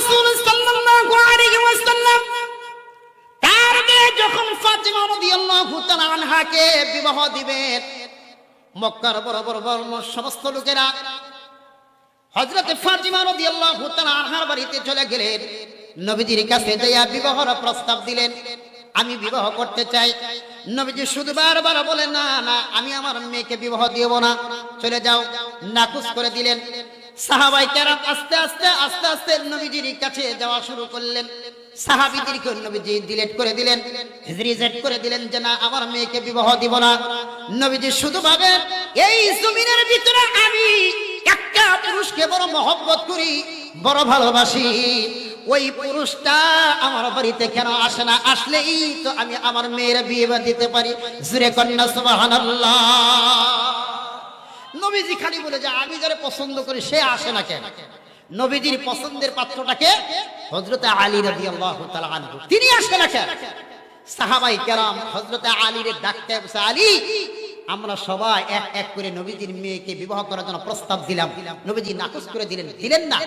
রাসূল সাল্লাল্লাহু আলাইহি ওয়াসাল্লাম তার মেয়ে যখন ফাতিমা রাদিয়াল্লাহু তাআলা আনহাকে বিবাহ দিবেন, মক্কার বড় বড় সমস্ত লোকেরা হযরত ফাতিমা রাদিয়াল্লাহু তাআলা আনহার বাড়িতে চলে গেলেন। নবীজির কাছে যাইয়া বিবাহের প্রস্তাব দিলেন, আমি বিবাহ করতে চাই। নবীজি শুধু বারবার বলেন, না না, আমি আমার মেয়েকে বিবাহ দিব না, চলে যাও, নাকচ করে দিলেন। সাহাবায়ে কেরাম আস্তে আস্তে আস্তে আস্তে নবীজির কাছে যাওয়া শুরু করলেন। সাহাবীদেরকে নবীজি ডিলিট করে দিলেন, রিজেক্ট করে দিলেন যে না, আমার মেয়েকে বিবাহ দিব না। নবীজি শুধু ভাবেন, এই জমিনের ভিতরে আমি একটা পুরুষকে বড় মহব্বত করি, বড় ভালোবাসি, ওই পুরুষটা আমার বাড়িতে কেন আসে না? আসলেই তো আমি আমার মেয়ের বিয়ে দিতে পারি। জোরে কন্যা সুবহানাল্লাহ। নবীজি খালি বলে যে আমি যারে পছন্দ করি সে আসে না কেন? নবীজির পছন্দের পাত্রটাকে হযরত আলী রাদিয়াল্লাহু তাআলা আনহু, তিনি আসে না কেন? সাহাবায়ে কেরাম হযরত আলীর ডাকতে বসে, আলী, আমরা সবাই এক এক করে নবীজির মেয়েকে বিবাহ করার জন্য প্রস্তাব দিলাম, নবীজি নাকচ করে দিলেন, দিলেন না।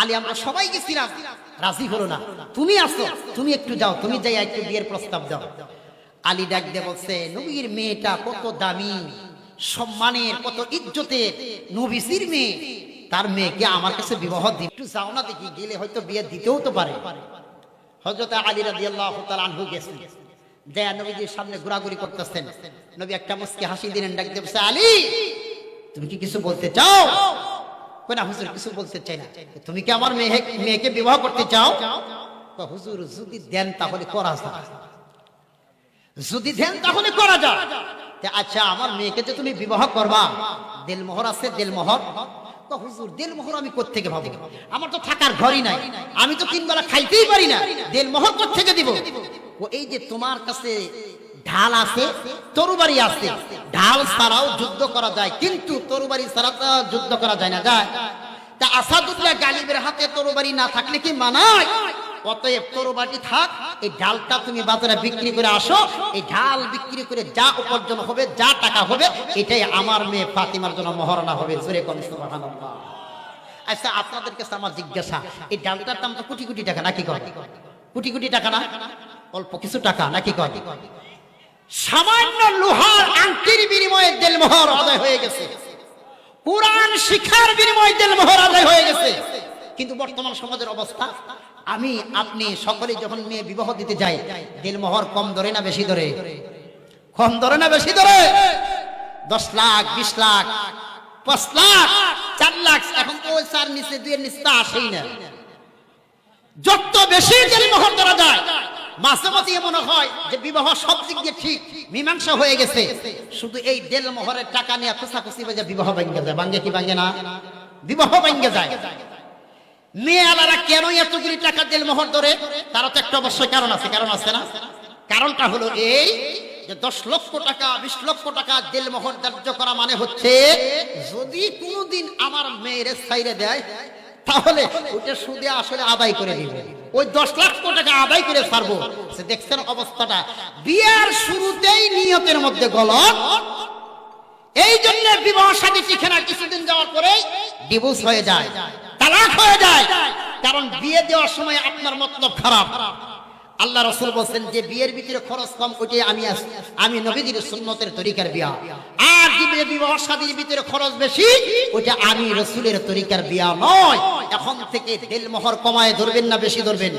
আলী, আমরা সবাই গেছিলাম, রাজি হলো না, তুমি আসো, তুমি একটু যাও, তুমি যাই একটু বিয়ের প্রস্তাব দাও। আলী ডাক দিয়ে বলছে, নবীর মেয়েটা কত দামি, সম্মানের, কত ইজ্জতের, নবীজির মেয়ে, তার মেয়েকে আমার কাছে বিবাহ দিই, একটু যাও না, দেখি, গেলে হয়তো বিয়ে দিতেও তো পারে। হযরত আলী রাদিয়াল্লাহু তাআলা আনহু গেছেন, দেয়া নবীজির সামনে ঘোরাঘুরি করতেছেন। নবী একটা মুস্কি হাসি দিলেন, ডাক দিয়ে বলছে, আলী, তুমি কি কিছু বলতে চাও? কই না হুজুর, কিছু বলতে চাই না। তুমি কি আমার মেয়েকে বিবাহ করতে চাও? হুজুর, যদি দেন তাহলে করা যায়, যদি দেন তাহলে করা যায়। আচ্ছা, আমার মেয়েকে যে তুমি বিবাহ করবা, দেলমোহর আছে, দেলমোহর? হুজুর, দেলমোহর আমি কোত্থেকে পাবো? আমার তো থাকার ঘরই নাই, আমি তো 3 বেলা খাইতেই পারি না, দেলমোহর কোত্থেকে দিব? ও, এই যে তোমার কাছে ঢাল আছে, তরবারি আছে, ঢাল ছাড়াও যুদ্ধ করা যায়, কিন্তু তরবারি ছাড়া তো যুদ্ধ করা যায় না, যায়? তা আসাদুল্লাহ গালিবের হাতে তরবারি না থাকলে কি মানায়? অতএব তরবারি থাক, এই ঢালটা তুমি বাজারে বিক্রি করে আসো, এই ঢাল বিক্রি করে যা উপার্জন হবে, যা টাকা হবে, এটাই আমার মেয়ে ফাতিমার জন্য মহারণা হবে। জোরে কোন সুবহানাল্লাহ। আচ্ছা, আপনাদের কাছে আমার জিজ্ঞাসা, এই ডালটার দাম তো কোটি কোটি টাকা নাকি? কয় কোটি কোটি টাকা না? অল্প কিছু টাকা নাকি? কয় সামান্য লোহার আংটির বিনিময়ে দেলমোহর আদায় হয়ে গেছে, কুরআন শিক্ষার বিনিময়ে দেলমোহর আদায় হয়ে গেছে। কিন্তু বর্তমান সমাজের অবস্থা, আমি আপনি সকলে যখন মেয়ে বিবাহ দিতে যাই, দেলমোহর কম ধরে না বেশি ধরে? কম ধরে না বেশি ধরে? 10 লাখ, 20 লাখ, 5 লাখ, 4 লাখ, এখন তো ওই 4 নিচে 2 এর নিচে আসেই না। যত বেশি দেলমোহর ধরা যায়, মাঝে মাঝে মনে হয় যে বিবাহ সব দিক দিয়ে ঠিক, মীমাংসা হয়ে গেছে, শুধু এই দেলমোহরের টাকা নিয়ে খুশাখুশি বাজে বিবাহ ভাঙ্গে যায়। ভাঙ্গে কি ভাঙ্গে না? বিবাহ ভাঙ্গে যায়। মেয়ে আলারা কেন এতগুলি টাকা দেলমোহর ধরে? তারা তো একটা অবশ্যই কারণ আছে, কারণ আছে না? কারণটা হলো এই যে 10 লক্ষ টাকা, 20 লক্ষ টাকা দেলমোহর ধার্য করা মানে হচ্ছে, যদি কোনোদিন আমার মেয়ের ছাইরে দেয় তাহলে ওটা সুদে আসলে আদায় করে দিবে, ওই 10 লক্ষ টাকা আদায় করে ছাড়বো। দেখছেন অবস্থাটা? বিয়ের শুরুতেই নিয়তের মধ্যে গলদ। এই জন্য বিবাহ শাদী টিকে না, কিছুদিন যাওয়ার পরে ডিভোর্স হয়ে যায়, তালাক হয়ে যায়। কারণ বিয়ে দেওয়ার সময় আপনার মতলব খারাপ। আল্লাহ রাসূল বলেন যে বিয়ের ভিতরে খরচ কম, ওইটাই আমি নবীজির সুন্নতের তরিকার বিয়া। আর যে বিবাহ শাদীর ভিতরে খরচ বেশি, ওইটা আমি রাসূলের তরিকার বিয়া নয়। এখন থেকে দেলমোহর কমায় ধরবেন না বেশি ধরবেন?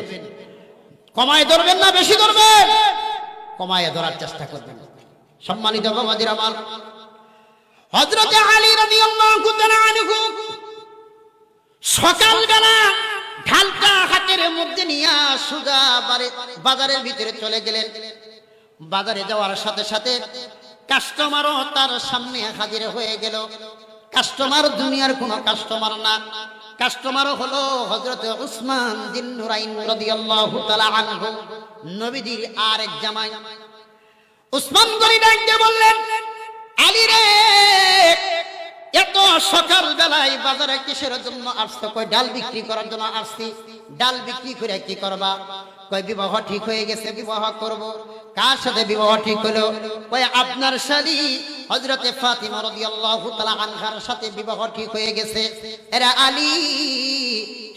কমায় ধরবেন না বেশি ধরবেন? কমায় ধরার চেষ্টা করবেন। সম্মানিত বাবাজির আমার, হযরত আলী রাদিয়াল্লাহু তাআলা আনহু সকালবেলা ঢালটা হাতের মধ্যে নিয়ে সোজা বাজারের ভিতরে চলে গেলেন। বাজারে যাওয়ার সাথে সাথে কাস্টমারও তার সামনে হাজির হয়ে গেল। কাস্টমার দুনিয়ার কোনো কাস্টমার না, কাস্টমারও হলো হযরত উসমান বিন নুরাইন রাদিয়াল্লাহু তাআলা আনহু, নবীজির আরেক জামাই। উসমান গনি ডাকতে বললেন, আলী রে, এত সকাল বেলায় বাজারে কিসের জন্য আসছো? কই ডাল বিক্রি করার জন্য আসছি। ডাল বিক্রি করে কি করবা? কই বিবাহ ঠিক হয়ে গেছে, বিবাহ করব। কার সাথে বিবাহ ঠিক হলো? কই আপনার শালী হযরতে ফাতিমা রাদিয়াল্লাহু তাআলা আনহার সাথে বিবাহ ঠিক হয়ে গেছে। এরা আলী,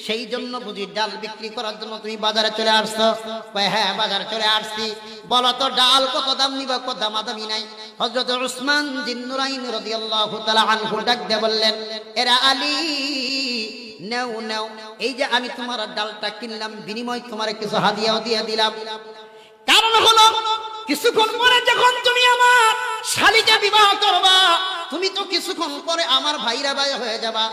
সেই জন্য বুঝি ডাল বিক্রি করার জন্য তুমি বাজারে চলে আসছো? কয় হ্যাঁ বাজারে চলে আসছি। বলো তো ডাল কত দাম নিবা? কত দামাদামি নাই। হযরত উসমান জিন্নুরাইন রাদিয়াল্লাহু তাআলা আনহু ডাক দিয়ে বললেন, এরা আলী নেও নেও, এই যে আমি তোমার ডালটা কিনলাম, বিনিময় তোমার কিছু হাদিয়াও দিয়ে দিলাম। কারণ হলো কিছুক্ষণ পরে যখন তুমি আমার শালীকে বিবাহ করবা, তুমি তো কিছুক্ষণ পরে আমার ভাইরা ভাই হয়ে যাবা।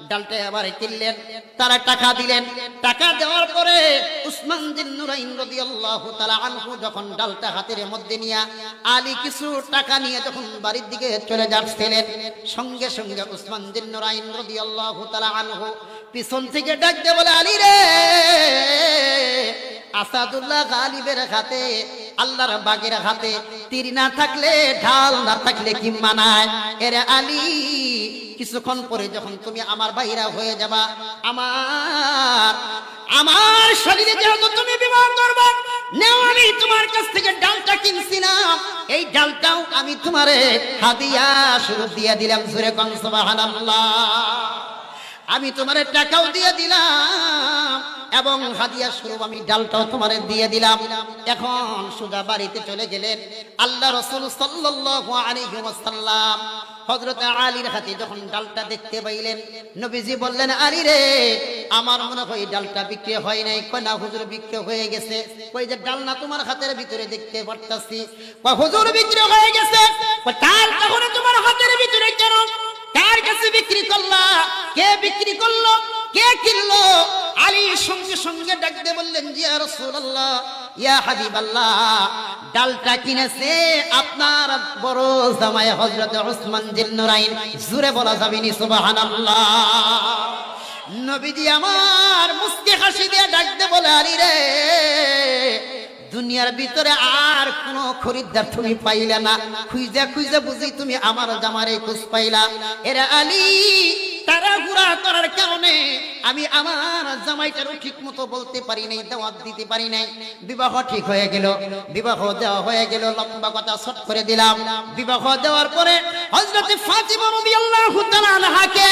ডালটা আবার কিনলেন, তারা টাকা দিলেন। টাকা দেওয়ার পরে উসমান জিন্নুরাইন রাদিয়াল্লাহু তাআলা আনহু যখন ডালটা হাতের মধ্যে নিয়ে আলী কিছু টাকা নিয়ে যখন বাড়ির দিকে চলে যাচ্ছিলেন, সঙ্গে সঙ্গে উসমান জিন্নুরাইন রাদিয়াল্লাহু তাআলা আনহু পিছন থেকে ডাক দিয়ে বলে, আলী রে, আসাদুল্লাহ গালিবের হাতে, আল্লাহর বাগের হাতে তীর না থাকলে, ঢাল না থাকলে কি মানায়? এরে আলী, কিছুক্ষণ পরে যখন তুমি আমার বাইরা হয়ে যাবা, আমার শরীরে যেহেতু তুমি বিবাহ করবে, নেও আমি তোমার কাছ থেকে ডালটা কিনছিলাম, এই ডালটাও আমি তোমারে হাদিয়া স্বরূপ দিয়ে দিলাম। জোরে কোন সুবহানাল্লাহ। আমি তোমার টাকাও দিয়ে দিলাম এবং হাদিয়া স্বরূপ আমি ডালটাও তোমারে দিয়ে দিলাম। এখন সোজা বাড়িতে চলে গেলেন। আল্লাহ রাসূল সাল্লাল্লাহু আলাইহি ওয়াসাল্লাম হযরত আলীর হাতে যখন ডালটা দেখতে পাইলেন, নবীজি বললেন, আলী রে, আমার মনে হয় ডালটা বিক্রি হয় নাই। কয় না হুজুর, বিক্রি হয়ে গেছে। কই যে ডাল না তোমার হাতের ভিতরে দেখতে পারতাছি। কয় হুজুর, বিক্রি হয়ে গেছে। কয় ডাল তাহলে তোমার হাতের ভিতরে কেন? কার কাছে বিক্রি করলা? কে বিক্রি করলো? কে কিনলো? আলী সঙ্গে সঙ্গে ডাক দিয়ে বললেন, ইয়া রাসূলুল্লাহ, ইয়া হাবিবাল্লাহ, ডালটা কিনেছে আপনার বড় জামাই হযরত উসমান জিন্নুরাইন। জোরে বলা যাবে নি সুবহানাল্লাহ। নবীজি আমার মুস্কি হাসি দিয়ে ডাক দিয়ে বলে, আলী রে, দুনিয়ার ভিতরে আর কোন খরিদ্দার তুমি পাইলে না, খুঁজে খুঁজে বুঝি তুমি আমার জামারে খোঁজ পাইলা। এরা আলী, তাড়াহুড়া করার কারণে আমি আমার জামাইটারও ঠিক মতো বলতে পারি নাই, দাওয়াত দিতে পারি নাই। বিবাহ ঠিক হয়ে গেল, বিবাহ দেওয়া হয়ে গেল। লম্বা কথা শর্ট করে দিলাম। বিবাহ দেওয়ার পরে হযরত ফাতিমা রাদিয়াল্লাহু তাআলা আনহাকে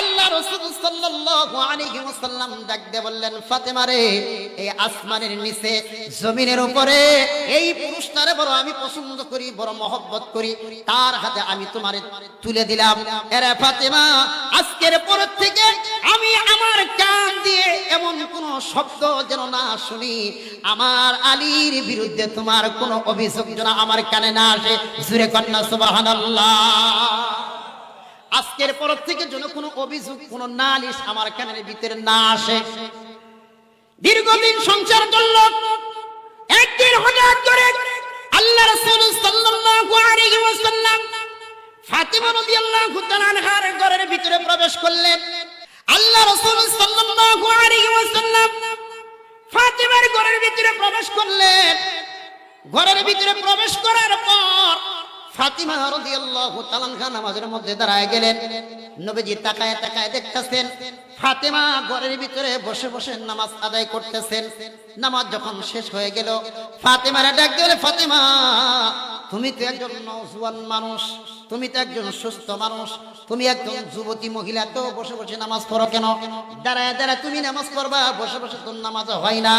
আল্লাহ রাসূল সাল্লাল্লাহু আলাইহি ওয়াসাল্লাম ডাক দিয়ে বললেন, ফাতিমা রে, এই আসমানের নিচে জমিনের উপরে এই পুরুষটারে বড় আমি পছন্দ করি, বড় মহব্বত করি, তার হাতে আমি তোমারে তুলে দিলাম। এরে ফাতিমা, আজকের পর থেকে আমি আমার কান দিয়ে এমন কোন শব্দ যেন না শুনি, আমার আলীর বিরুদ্ধে তোমার কোন অভিযোগ যেন আমার কানে না আসে। জোরে কন্যা সুবহানাল্লাহ। আজকের পর থেকে যেন কোনো অভিযোগ, কোন নালিশ আমার কানের ভিতরে না আসে। দীর্ঘদিন সংসার করল। একদিন হঠাৎ করে আল্লাহ রাসূল সাল্লাল্লাহু আলাইহি ওয়াসাল্লাম ফাতিমা রাদিয়াল্লাহু তাআলা আনহার ঘরের ভিতরে প্রবেশ করলেন। আল্লাহ রাসূল সাল্লাল্লাহু আলাইহি ওয়াসাল্লাম ফাতিমার ঘরের ভিতরে প্রবেশ করলেন। ঘরের ভিতরে প্রবেশ করার পর ফাতিমা রাদিয়াল্লাহু তাআলা আনহা নামাজের মধ্যে দাঁড়ায় গেলেন। নবীজি তাকায় তাকায় দেখতেছেন ফাতিমা ঘরের ভিতরে বসে বসে নামাজ আদায় করতেছেন। নামাজ যখন শেষ হয়ে গেল, ফাতিমারে ডাক দিলে, ফাতিমা, তুমি তো একজন নওজোয়ান মানুষ, তুমি তো একজন সুস্থ মানুষ, তুমি একজন যুবতী মহিলা, তো বসে বসে নামাজ পড়ো কেন? দাঁড়ায় দাঁড়ায় তুমি নামাজ পড়বা, বসে বসে তোর নামাজ হয় না।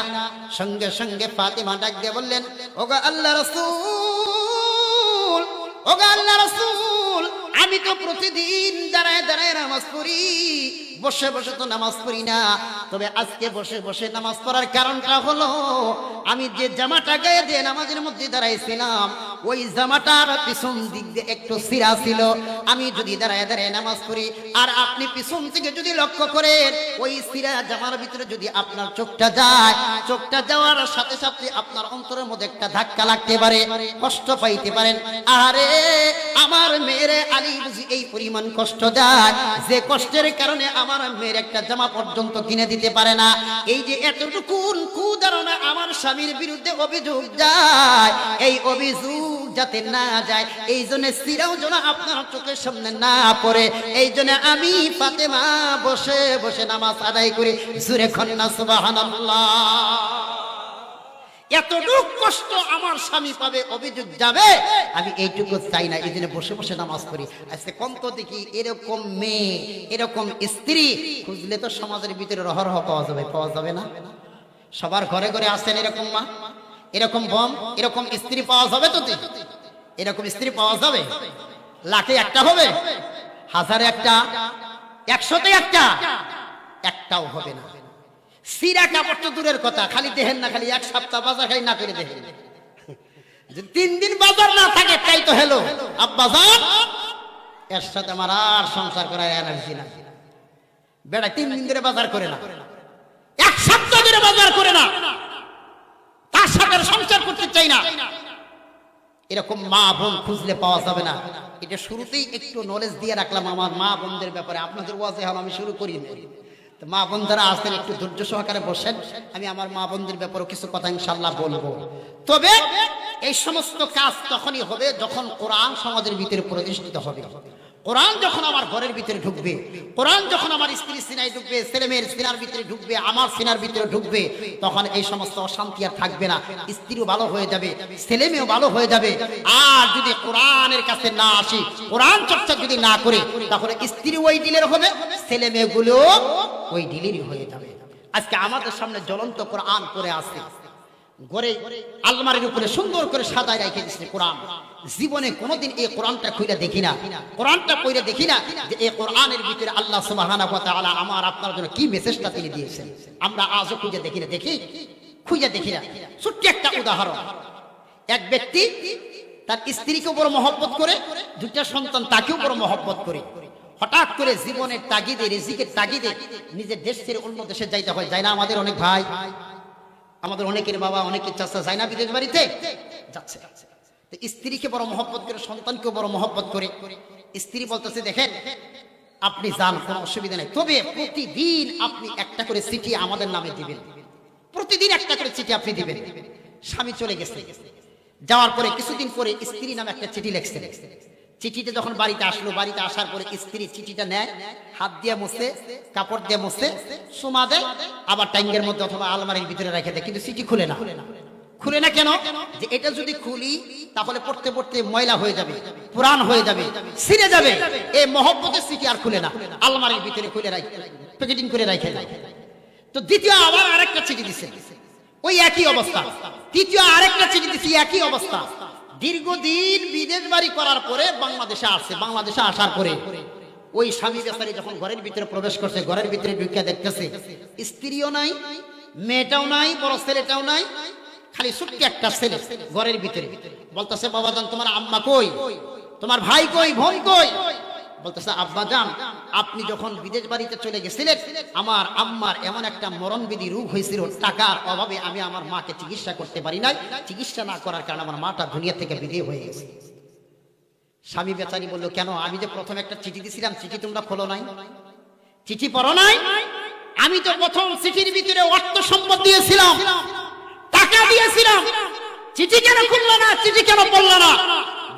সঙ্গে সঙ্গে ফাতিমা ডাক দিয়ে বললেন, ওগো আল্লাহ রাসূল, ওগো আল্লাহ রাসূল, আমি তো প্রতিদিন দাঁড়ায় দাঁড়ায় নামাজ পড়ি, বসে বসে তো নামাজ পড়ি না। তবে আজকে বসে বসে নামাজ পড়ার কারণটা হলো, আমি যে জামাটা গায়ে দিয়ে নামাজের মধ্যে দাঁড়াইছিলাম, ওই জামাটার পিছন দিক দিয়ে একটু ছিঁড়া ছিল। আমি যদি দাঁড়ায় দাঁড়ায় নামাজ পড়ি আর আপনি পিছন থেকে যদি লক্ষ্য করেন, ওই ছিঁড়া জামার ভিতরে যদি আপনার চোখটা যায়, চোখটা যাওয়ার সাথে সাথে আপনার অন্তরের মধ্যে একটা ধাক্কা লাগতে পারে, কষ্ট পাইতে পারেন। আরে আমার মেয়ের আলী বুঝি এই পরিমাণ কষ্ট দেয়, যে কষ্টের কারণে আমার মেয়ের একটা জামা পর্যন্ত কিনে দিতে পারে না। এই যে এতটুকু কুধারণা আমার স্বামীর বিরুদ্ধে অভিযোগ যায়, এই অভিযোগ যাতে না যায়, এই জন্য সিরাও যেন আপনার চোখের সামনে না পড়ে, এই জন্য আমি ফাতেমা বসে বসে নামাজ আদায় করি। জোরে কন্যা সুবহানাল্লাহ। এতটুক কষ্ট আমার স্বামী পাবে, অভিযোগ যাবে, আমি এইটুকু চাই না। এই জন্য বসে বসে নামাজ পড়ি। আজকে কন্ত দেখি এরকম মেয়ে, এরকম স্ত্রী খুঁজলে তো সমাজের ভিতরে রহরহ পাওয়া যাবে, পাওয়া যাবে না? সবার ঘরে ঘরে আসেন এরকম মা, এরকম বোন, এরকম স্ত্রী পাওয়া যাবে তো? এরকম স্ত্রী পাওয়া যাবে? লাখে একটা হবে, হাজারে একটা, 100তে একটা, একটাও হবে না। সিরা কাপড় তো দূরের কথা, খালি দেখেন না, খালি এক সপ্তাহ বাজার খালি না করে দেখেন, 3 দিন বাজার না থাকে তাই তো হলো আব্বাজান, এর সাথে আমার আর সংসার করার এনার্জি না। বেড়া 3 দিন ধরে বাজার করে না, 1 সপ্তাহ ধরে বাজার করে না, তার সাথে সংসার করতে চাই না। এরকম মা বোন খুঁজলে পাওয়া যাবে না। এটা শুরুতেই একটু নলেজ দিয়ে রাখলাম আমার মা বোনদের ব্যাপারে। আপনাদের ওয়াজে হল আমি শুরু করি না, তো মা বোনরা আসেন একটু ধৈর্য সহকারে বসেন, আমি আমার মা বোনদের ব্যাপারে কিছু কথা ইনশাআল্লাহ বলবো। তবে এই সমস্ত কাজ তখনই হবে যখন কোরআন সমাজের ভিতরে প্রতিষ্ঠিত হবে। কোরআন যখন আমার ঘরের ভিতরে ঢুকবে, কোরআন যখন আমার স্ত্রীর সিনায় ঢুকবে, ছেলেমেয়ের সিনার ভিতরে ঢুকবে, আমার সিনার ভিতরে ঢুকবে, তখন এই সমস্ত অশান্তি আর থাকবে না। স্ত্রীও ভালো হয়ে যাবে, ছেলেমেয়েও ভালো হয়ে যাবে। আর যদি কোরআনের কাছে না আসি, কোরআন চর্চা যদি না করে, তাহলে স্ত্রী ওই ডিলের হবে, ছেলে মেয়েগুলো ওই ডিলেরই হয়ে যাবে। আজকে আমাদের সামনে জ্বলন্ত কোরআন পড়ে আছে, ঘরে আলমারির উপরে সুন্দর করে সাজায় রেখে দিয়েছে কোরআন। জীবনে কোনোদিন এই কোরআনটা খুলে দেখি না, কোরআনটা পড়ে দেখি না যে এই কোরআনের ভিতরে আল্লাহ সুবহানাহু ওয়া তাআলা আমার আপনার জন্য কি মেসেজটা তিনি দিয়েছেন। আমরা আজও খুঁজে দেখি না, খুঁজে দেখি না। ছোট্ট একটা উদাহরণ, এক ব্যক্তি তার স্ত্রীকে বড় মহব্বত করে, 2টা সন্তান তাকেও বড় মহব্বত করে। হঠাৎ করে জীবনের তাগিদে, রিজিকের তাগিদে নিজের দেশ ছেড়ে অন্য দেশে যাইতে হয়, যায় না? আমাদের অনেক ভাই, আমাদের অনেকের বাবা, অনেকের চাচা যায় না বিদেশ বাড়িতে যাচ্ছে। স্ত্রীকে বড় মহব্বত করে, সন্তানকেও বড় মহব্বত করে। স্ত্রী বলতেছে, দেখেন আপনি যান, কোনো অসুবিধা নেই, তবে প্রতিদিন আপনি একটা করে চিঠি আমাদের নামে দিবেন, প্রতিদিন একটা করে চিঠি আপনি দিবেন। স্বামী চলে গেছে, যাওয়ার পরে কিছুদিন পরে স্ত্রী নামে একটা চিঠি লিখছে। চিঠিটা যখন বাড়িতে আসলো, বাড়িতে আসার পরে স্ত্রী চিঠিটা নেয়, হাত দিয়ে মুছে, কাপড় দিয়ে মুছে, সুমা দেয়, আবার ট্যাঙ্গের মধ্যে অথবা আলমারির ভিতরে রেখে দেয়, কিন্তু চিঠি খুলে না। খুলে না কেন? যে এটা যদি খুলি তাহলে পড়তে পড়তে ময়লা হয়ে যাবে, পুরান হয়ে যাবে, ছিঁড়ে যাবে। এই মহব্বতের চিঠি আর খুলে না, আলমারির ভিতরে খুলে রাখে, প্যাকেটিং করে রেখে দেয়। তো দ্বিতীয় আবার আরেকটা চিঠি দিছে, ওই একই অবস্থা। তৃতীয় আরেকটা চিঠি দিছে, একই অবস্থা। দীর্ঘদিন বিদেশ বাড়ি করার পরে বাংলাদেশে আসছে। বাংলাদেশে আসার পরে ওই স্বামী বেচারি যখন ঘরের ভিতরে প্রবেশ করছে, ঘরের ভিতরে ঢুকে দেখতেছে স্ত্রীও নাই, মেয়েটাও নাই, বড় ছেলেটাও নাই, খালি ছোট্ট একটা ছেলে ঘরের ভিতরে। বলতেছে, বাবা জান তোমার আম্মা কই, তোমার ভাই কই, বোন কই? বলতেছে, আব্বা জান আপনি যখন বিদেশ বাড়িতে চলে গেছিলেন, আমার আম্মার এমন একটা মরণবিধি রোগ হয়েছিল, টাকার অভাবে আমি আমার মাকে চিকিৎসা করতে পারি নাই, চিকিৎসা না করার কারণে আমার মাটা দুনিয়া থেকে বিদায় হয়ে গেছে। স্বামী বেচারি বলল, কেন? আমি যে প্রথম একটা চিঠি দিছিলাম, চিঠি তোমরা খোলো নাই, চিঠি পড়ো নাই? আমি তো প্রথম চিঠির ভিতরে অর্থ সম্পদ দিয়েছিলাম, টাকা দিয়েছিলাম, চিঠি কেন খুললো না, চিঠি কেন পড়লো না?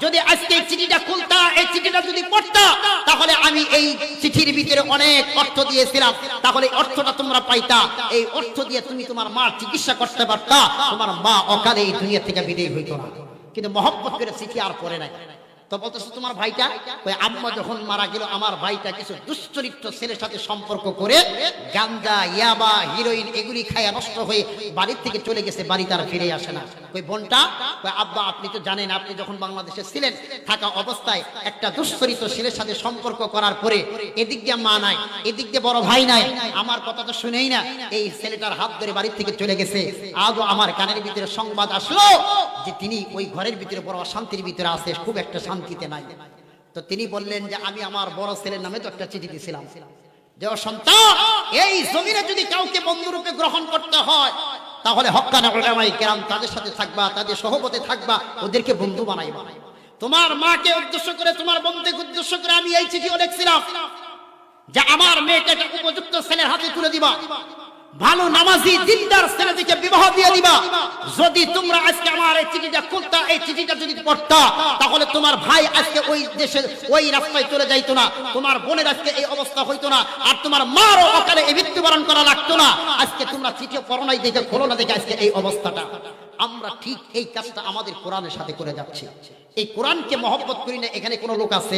যদি আজকে এই চিঠিটা খুলতা, এই চিঠিটা যদি পড়তা, তাহলে আমি এই চিঠির ভিতরে অনেক অর্থ দিয়েছিলাম, তাহলে অর্থটা তোমরা পাইতা, এই অর্থ দিয়ে তুমি তোমার মার চিকিৎসা করতে পারতা, তোমার মা অকালে এই দুনিয়া থেকে বিদায় হইতো না। কিন্তু মহব্বত করে চিঠি আর পড়ে নাই। তো বলতেছে, তোমার ভাইটা? ওই আম্মা যখন মারা গেল, আমার ভাইটা কিছু দুশ্চরিত্র ছেলের সাথে সম্পর্ক করে গাঞ্জা, ইয়াবা, হিরোইন এগুলি খায়া নষ্ট হয়ে বাড়ির থেকে চলে গেছে, বাড়ি তার ফিরে আসে না। ওই বোনটা, ওই আব্বা আপনি তো জানেন, আপনি যখন বাংলাদেশে ছিলেন, থাকা অবস্থায় একটা দুশ্চরিত্র ছেলের সাথে সম্পর্ক করার পরে এদিক দিয়ে মা নাই, এদিক দিয়ে বড় ভাই নাই, আমার কথা তো শুনেই না, এই ছেলেটার হাত ধরে বাড়ির থেকে চলে গেছে। আজও আমার কানের ভিতরে সংবাদ আসলো যে তিনি ওই ঘরের ভিতরে বড় অশান্তির ভিতরে আছে, খুব একটা শান্তিতে নাই। তো তিনি বললেন যে আমি আমার বড় ছেলের নামে তো একটা চিঠি দিয়েছিলাম, যে সন্তান এই জমিনে যদি কাউকে বন্ধুরূপে গ্রহণ করতে হয়, তাহলে হক্কানা উলামায়ে কেরাম তাদের সাথে থাকবা, তাদের সহবতে থাকবা, ওদেরকে বন্ধু বানাইবা। তোমার মাকে উদ্দেশ্য করে, তোমার বোনকে উদ্দেশ্য করে আমি এই চিঠিও লিখছিলাম যে আমার মেয়েকে একটা উপযুক্ত ছেলের হাতে তুলে দিবা, ভালো নামাজি দিনদার ছেলেটিকে বিবাহ দিয়ে দিবা। যদি তোমরা আজকে আমার এই চিঠিটা খুলতা, এই চিঠিটা যদি পড়তা, তাহলে তোমার ভাই আজকে ওই দেশে ওই রাস্তায় চলে যাইতো না, তোমার বোনের আজকে এই অবস্থা হইতো না, আর তোমার মারও অকালে এই মৃত্যুবরণ করা লাগতো না। আজকে তোমরা চিঠি পড়ো নাই দেখে, খোলো না দেখে আজকে এই অবস্থাটা। আমরা ঠিক এই কাজটা আমাদের কোরআনের সাথে করে যাচ্ছি। এই কোরআনকে মহব্বত করি না এখানে কোনো লোক আছে?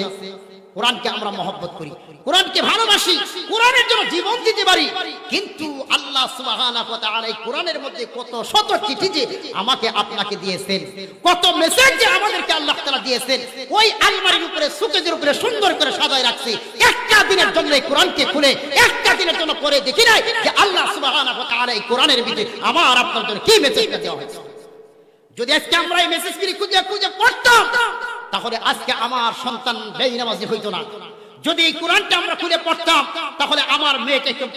কোরআনকে আমরা মহব্বত করি, কোরআনকে ভালোবাসি, কোরআনের জন্য জীবন দিতে পারি, কিন্তু আল্লাহ সুবহানাহু ওয়া তাআলা এই কোরআনের মধ্যে কত শত চিঠি যে আমাকে আপনাকে দিয়েছেন, কত মেসেজ যে আমাদেরকে আল্লাহ তাআলা দিয়েছেন, ওই আলমারির উপরে সুকেজের উপরে সুন্দর করে সাজায় রাখছি। একটা দিনের জন্য এই কোরআনকে খুলে একটা দিনের জন্য পড়ে দেখি নাই যে আল্লাহ সুবহানাহু ওয়া তাআলা এই কোরআনের ভিতরে আমার আপনার জন্য কি মেসেজটা দেওয়া হয়েছে। যদি আজকে আমরা এই মেসেজগুলি খুঁজে খুঁজে পড়তাম তাহলে আজকে আমার সন্তান বেনামাজি হইতো না। যদি এই কোরআনটা আমরা খুলে পড়তাম তাহলে আমার মেয়েটা একটু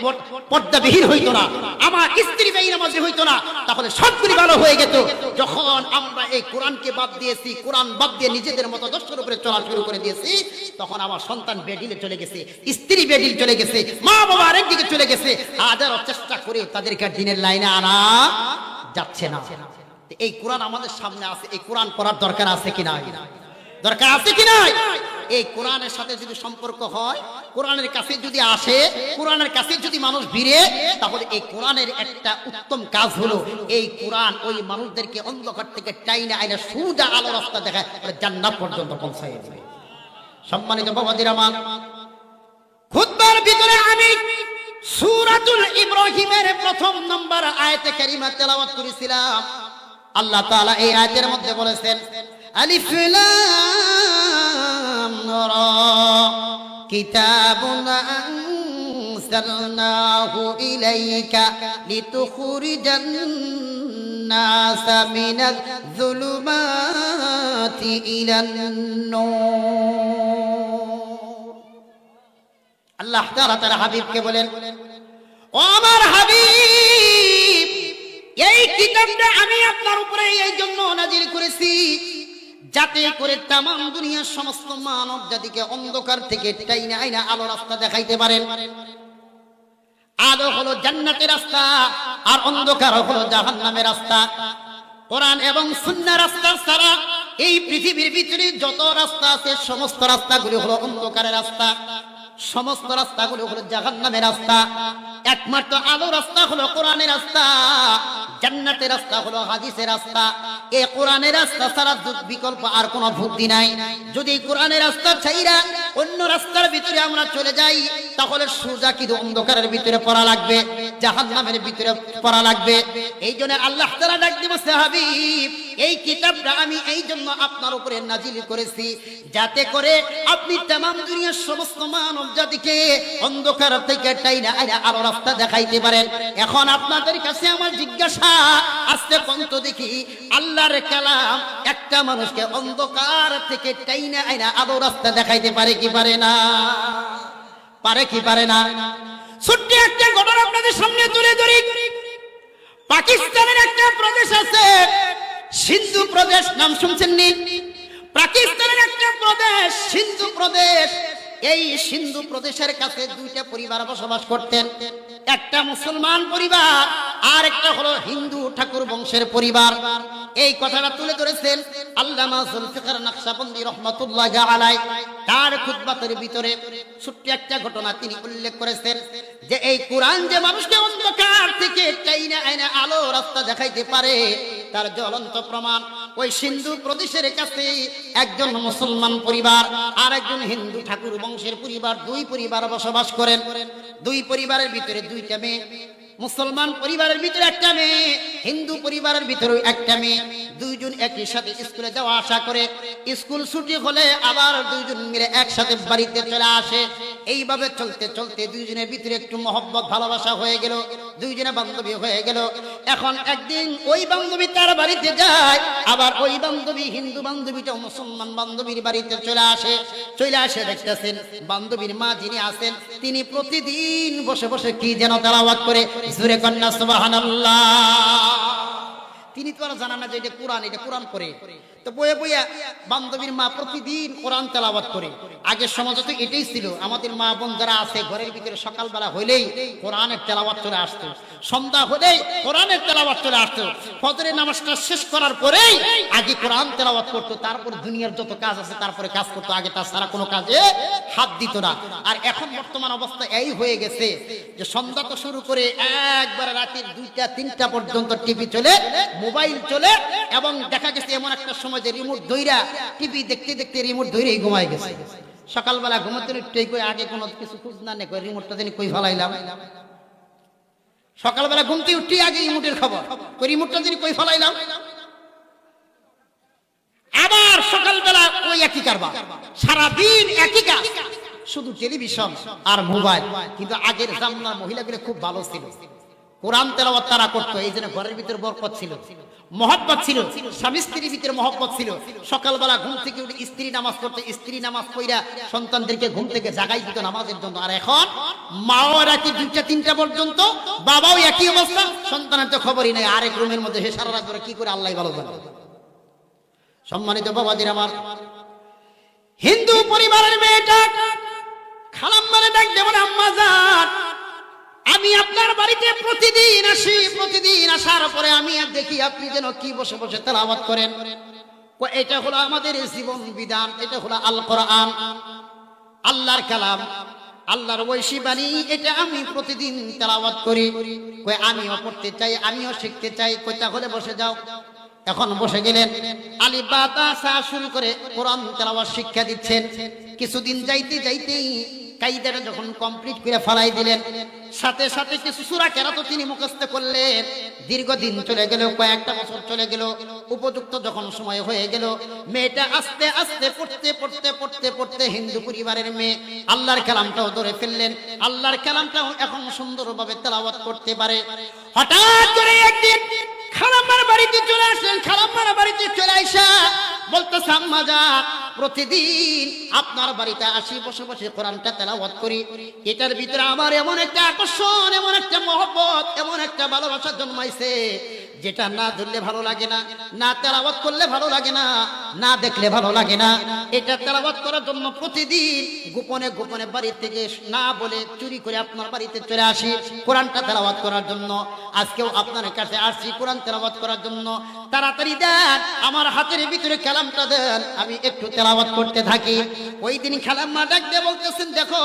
পর্দাবিহীন হইতো না, আমার স্ত্রী বেনামাজি হইতো না, তাহলে সবগুলি ভালো হয়ে যেত। যখন আমরা এই কোরআনকে বাদ দিয়েছি, কোরআন বাদ দিয়ে নিজেদের মতো দর্শনের উপরে চলা শুরু করে দিয়েছি, তখন আমার সন্তান বেডিলে চলে গেছে, স্ত্রী বেডিল চলে গেছে, মা বাবা আরেক দিকে চলে গেছে। হাজারো চেষ্টা করে তাদেরকে দিনের লাইনে আনা যাচ্ছে না। এই কোরআন আমাদের সামনে আছে, এই কোরআন পড়ার দরকার আছে কি নাই? দরকার আছে কি নাই? এই কোরআনের সাথে যদি সম্পর্ক হয়, কোরআনের কাছে যদি আসে, কোরআনের কাছে যদি মানুষ ভিড়ে, তাহলে এই কোরআনের একটা উত্তম কাজ হলো এই কোরআন ওই মানুষদেরকে অন্ধকার থেকে টাইনে আইনা সোজা আলো রাস্তা দেখায়, জান্নাত পর্যন্ত পৌঁছায় দেবে। সম্মানিত বাবাজির আমার, খুতবার ভিতরে আমি সূরাতুল ইব্রাহিমের প্রথম নম্বর আয়াতে কারিমা তেলাওয়াত করেছিলাম। আল্লাহ তাআলা এই আয়াতের মধ্যে বলেছেন, আলিফ লাম রা কিতাবুন আনসালনাহু ইলাইকা লিতুখরিজান নাসা মিনাজ যুলুমাতি ইলান নূর। আল্লাহ তাআলা তার হাবিবকে বলেন, ও আমার হাবিব, এই কিতাবটা আমি আপনার উপরে এই জন্য নাজিল করেছি যাতে করে তামাম দুনিয়ার সমস্ত মানব জাতিকে অন্ধকার থেকে টাইনা আইনা আলো রাস্তা দেখাইতে পারেন। আলো হলো জান্নাতের রাস্তা আর অন্ধকার হলো জাহান্নামের রাস্তা। কোরআন এবং সুন্নাহর রাস্তা ছাড়া এই পৃথিবীর ভিতরে যত রাস্তা আছে সমস্ত রাস্তাগুলো হলো অন্ধকারের রাস্তা, সমস্ত রাস্তাগুলো হলো জাহান্নামের রাস্তা। একমাত্র আলো রাস্তা হলো কোরআনের রাস্তা, জান্নাতের রাস্তা হলো হাদিসের রাস্তা। এই কোরআনের রাস্তা ছাড়া বিকল্প আর কোনো বুদ্ধি নাই। যদি কোরআনের রাস্তা ছাইরা অন্য রাস্তার ভিতরে আমরা চলে যাই তাহলে সোজা কিন্তু অন্ধকারের ভিতরে পড়া লাগবে, জাহান্নামের ভিতরে পড়া লাগবে। এই জন্য আল্লাহ তাআলা ডাক দিয়েছে, হাবিব এই কিতাবটা আমি এই জন্য আপনার উপরে নাজিল করেছি যাতে করে আপনি তামাম দুনিয়ার সমস্ত মানব জাতিকে অন্ধকার থেকে টাইনা আইনা আলো রাস্তা দেখাইতে পারেন। এখন আপনাদের কাছে আমার জিজ্ঞাসা, আজকে পর্যন্ত দেখি আল্লাহর কালাম একটা মানুষকে অন্ধকার থেকে টাইনা আইনা আলো রাস্তা দেখাইতে পারে কি পারে না? পারে কি পারে না? ছোট্ট একটা ঘটনা আপনাদের সামনে তুলে ধরি। পাকিস্তানের একটা প্রদেশ আছে সিন্ধু প্রদেশ, নাম শুনছেন নি? পাকিস্তানের একটা প্রদেশ সিন্ধু প্রদেশ। এই সিন্ধু প্রদেশের কাছে দুইটা পরিবার বসবাস করতেন, একটা মুসলমান পরিবার আর একটা হলো হিন্দু ঠাকুর বংশের পরিবার। এই কথাটা তুলে ধরেছেন আল্লামা জুলফিকার নকশবন্দি রাহমাতুল্লাহি আলাইহি তার খুতবাতের ভিতরে। ছোট্ট একটা ঘটনা তিনি উল্লেখ করেছেন যে এই কোরআন যে মানুষকে অন্ধকার থেকে টাইনা আইনা আলো রাস্তা দেখাইতে পারে তার জ্বলন্ত প্রমাণ ওই সিন্ধু প্রদেশের কাছে একজন মুসলমান পরিবার আর একজন হিন্দু ঠাকুর বংশের পরিবার, দুই পরিবার বসবাস করেন। দুই পরিবারের ভিতরে দুইটা মেয়ে, মুসলমান পরিবারের ভিতরে একটা মেয়ে, হিন্দু পরিবারের ভিতরে একটা মেয়ে। দুইজন একই সাথে স্কুলে যাওয়া আসা করে, স্কুল ছুটি হলে আবার দুইজন মিলে একসাথে বাড়িতে চলে আসে। এইভাবে চলতে চলতে দুইজনের ভিতরে একটু মহব্বত ভালোবাসা হয়ে গেল, দুইজনে বান্ধবী হয়ে গেল। এখন একদিন ওই বান্ধবী তার বাড়িতে যায়, আবার ওই বান্ধবী হিন্দু বান্ধবীটা মুসলমান বান্ধবীর বাড়িতে চলে আসে। চলে আসে দেখতেছেন বান্ধবীর মা যিনি আছেন তিনি প্রতিদিন বসে বসে কি যেন তেলাওয়াত করে, জোরে কন্যা সুবহানাল্লাহ। তিনি তো আর জানা না যে এটা কোরআন করে, তো বয়ে বইয়া বান্ধবীর মা প্রতিদিন কোরআন তেলাওয়াত করে। আগের সমাজে তো এটাই ছিল, আমাদের মা বোন যারা আছে ঘরের ভিতরে সকালবেলা হইলেই কোরআনের তেলাওয়াত চলে আসতো। সন্ধ্যা হলেই কোরআনের তেলাওয়াত চলে আসতো। ফজরের নামাজটা শেষ করার পরেই আগে কোরআন তেলাওয়াত করতো, তারপর দুনিয়ার যত কাজ আছে তারপরে কাজ করতো, আগে তাছাড়া কোনো কাজে হাত দিত না। আর এখন বর্তমান অবস্থা এই হয়ে গেছে যে সন্ধ্যা তো শুরু করে একবারে রাতের 2টা 3টা পর্যন্ত টিভি চলে, মোবাইল চলে, এবং দেখা গেছে এমন একটা সময় যে রিমোট ধইরা টিভি দেখতে দেখতে রিমোট ধইরেই ঘুমায় গেছে। সকালবেলা ঘুমাতে উঠতেই কই আগে কোনো কিছু খোঁজ না নেই, রিমোটটা জানি কই ফেলাইলাম। সকালবেলা ঘুমতে উঠতেই আগে রিমোটের খবর, কই রিমোটটা জানি কই ফেলাইলাম। আবার সকালবেলা ওই একই কারবার, সারাদিন একই কাজ, শুধু টেলিভিশন আর মোবাইল। কিন্তু আগের জামানার মহিলাগুলো খুব ভালো ছিল, কোরআন তেলাওয়াত তারা করতো, এই জন্য ঘরের ভিতরে বরকত ছিল, মহব্বত ছিল, স্বামী স্ত্রীর ভিতরে মহব্বত ছিল। সকালবেলা ঘুম থেকে উঠে স্ত্রী নামাজ পড়তে, স্ত্রী নামাজ পড়া সন্তানদেরকে ঘুম থেকে জাগাই দিত নামাজের জন্য। আর এখন মাও রাতে 2টা 3টা পর্যন্ত, বাবাও একই অবস্থা, সন্তানের তো খবরই নাই, আরেক রুমের মধ্যে সে সারা রাত ধরে কি করে আল্লাহ ভালো জানে। সম্মানিত বাবাজির আমার, হিন্দু পরিবারের মেয়েটা খালাম্মারে ডাক দেব না, আম্মা জান আমি আপনার বাড়িতে প্রতিদিন আসি, প্রতিদিন আসার পরে আমি আর দেখি আপনি যেন কি বসে বসে তেলাওয়াত করেন। এটা হলো আমাদের জীবন বিধান, এটা হলো আল কোরআন, আল্লাহর কালাম, আল্লাহর ঐশী বাণী, এটা আমি প্রতিদিন তেলাওয়াত করি। কই আমিও পড়তে চাই, আমিও শিখতে চাই। কই তাহলে বসে যাও। এখন বসে গেলেন, আলিফ বা তা সা শুরু করে কোরআন তেলাওয়াত শিক্ষা দিচ্ছেন। কিছুদিন যাইতে যাইতেই কায়দাটা যখন কমপ্লিট করে ফেলাই দিলেন, সাথে সাথে কিছু সূরা কেরাত তিনি মুখস্থ করলেন। দীর্ঘদিন চলে গেল, কয়েকটা বছর চলে গেল। উপযুক্ত যখন সময় হয়ে গেল, মেয়েটা আস্তে আস্তে পড়তে পড়তে পড়তে পড়তে হিন্দু পরিবারের মেয়ে আল্লাহর কালামটাও ধরে ফেললেন, আল্লাহর কালামটাও এখন সুন্দরভাবে তেলাওয়াত করতে পারে। হঠাৎ করে একদিন খালাম্মার বাড়িতে চলে আসলেন। খালাম্মার বাড়িতে চলে আইসা বলতেছে, আম্মা জান প্রতিদিন আপনার বাড়িতে আসি, বসে বসে কোরআনটা তেলাওয়াত করি। এটার ভিতরে আমার এমন একটা আকর্ষণ, এমন একটা মহব্বত, এমন একটা ভালোবাসা জন্মাইছে, যেটা না ধরলে ভালো লাগে না, না তেলাওয়াত করলে ভালো লাগে না, না দেখলে ভালো লাগে না। এটা তেলাওয়াত করার জন্য প্রতিদিন গোপনে গোপনে বাড়ি থেকে না বলে চুরি করে আপনার বাড়িতে চলে আসি কোরআনটা তেলাওয়াত করার জন্য। আজকেও আপনার কাছে আসছি কোরআন তেলাওয়াত করার জন্য। তাড়াতাড়ি দেন, আমার হাতের ভিতরে কালামটা দেন, আমি একটু তেলাওয়াত করতে থাকি। ওই দিন খালাম্মা ডাক দিয়ে বলতেছেন, দেখো